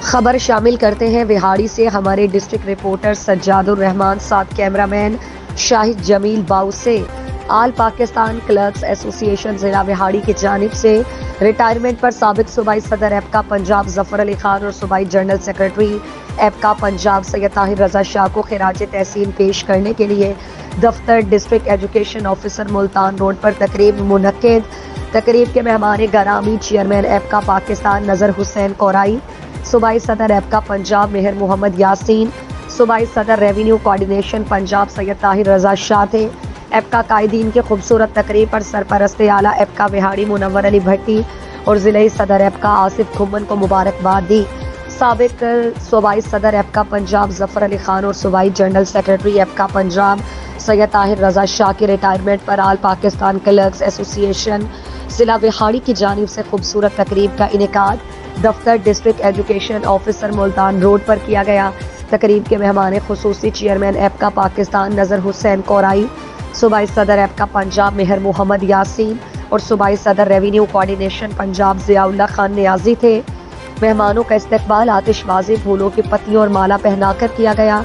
خبر شامل کرتے ہیں وہاڑی سے ہمارے ڈسٹرکٹ رپورٹر سجاد الرحمان ساتھ کیمرہ مین شاہد جمیل باؤ سے۔ آل پاکستان کلرکس ایسوسی ایشن ضلع وہاڑی کی جانب سے ریٹائرمنٹ پر سابق صوبائی صدر ایپکا پنجاب ظفر علی خان اور صوبائی جنرل سیکرٹری ایپکا پنجاب سید طاہر رضا شاہ کو خراج تحسین پیش کرنے کے لیے دفتر district education officer Multan road پر تقریب منعقد۔ تقریب کے مہمان گرامی چیئرمین ایپکا پاکستان نذر حسین کورائی، صوبائی صدر ایپکا پنجاب مہر محمد یاسین، صوبائی صدر ریونیو کوارڈینیشن پنجاب سید طاہر رضا شاہ تھے۔ ایپکا قائدین کے خوبصورت تقریب پر سرپرست اعلیٰ ایپکا وہاڑی منور علی بھٹی اور ضلعی صدر ایپکا آصف کھمن کو مبارکباد دی۔ سابق صوبائی صدر ایپکا پنجاب ظفر علی خان اور صوبائی جنرل سیکرٹری ایپکا پنجاب سید طاہر رضا شاہ کی ریٹائرمنٹ پر آل پاکستان کلرکس ایسوسی ایشن ضلع وہاڑی کی جانب سے خوبصورت تقریب کا انعقاد دفتر district education officer Multan road پر کیا گیا۔ تقریب کے مہمان خصوصی چیئرمین ایپکا پاکستان نذر حسین کورائی، صوبائی صدر ایپکا پنجاب مہر محمد یاسین اور صوبائی صدر ریونیو کوارڈینیشن پنجاب ضیاء اللہ خان نیازی تھے۔ مہمانوں کا استقبال آتش بازی، پھولوں کی پتیوں اور مالا پہنا کر کیا گیا۔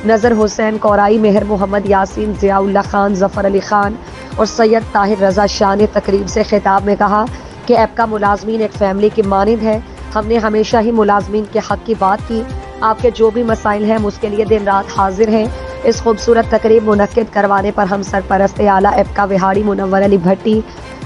نذر حسین کورائی، مہر محمد یاسین، ضیاء اللہ خان، ظفر علی خان اور سید طاہر رضا شاہ نے تقریب سے خطاب میں کہا کہ ایپکا ملازمین ایک فیملی کی مانند ہے۔ ہم نے ہمیشہ ہی ملازمین کے حق کی بات کی۔ آپ کے جو بھی مسائل ہیں ہم اس کے لیے دن رات حاضر ہیں۔ اس خوبصورت تقریب منعقد کروانے پر ہم سرپرست اعلیٰ ایپکا وہاڑی منور علی بھٹی،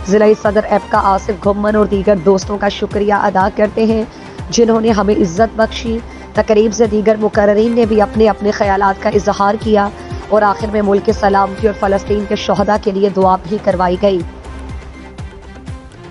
ضلعی صدر ایپکا آصف کھمن اور دیگر دوستوں کا شکریہ ادا کرتے ہیں جنہوں نے ہمیں عزت بخشی۔ تقریب سے دیگر مقررین نے بھی اپنے اپنے خیالات کا اظہار کیا اور آخر میں ملک کی سلامتی اور فلسطین کے شہداء کے لیے دعا بھی کروائی گئی۔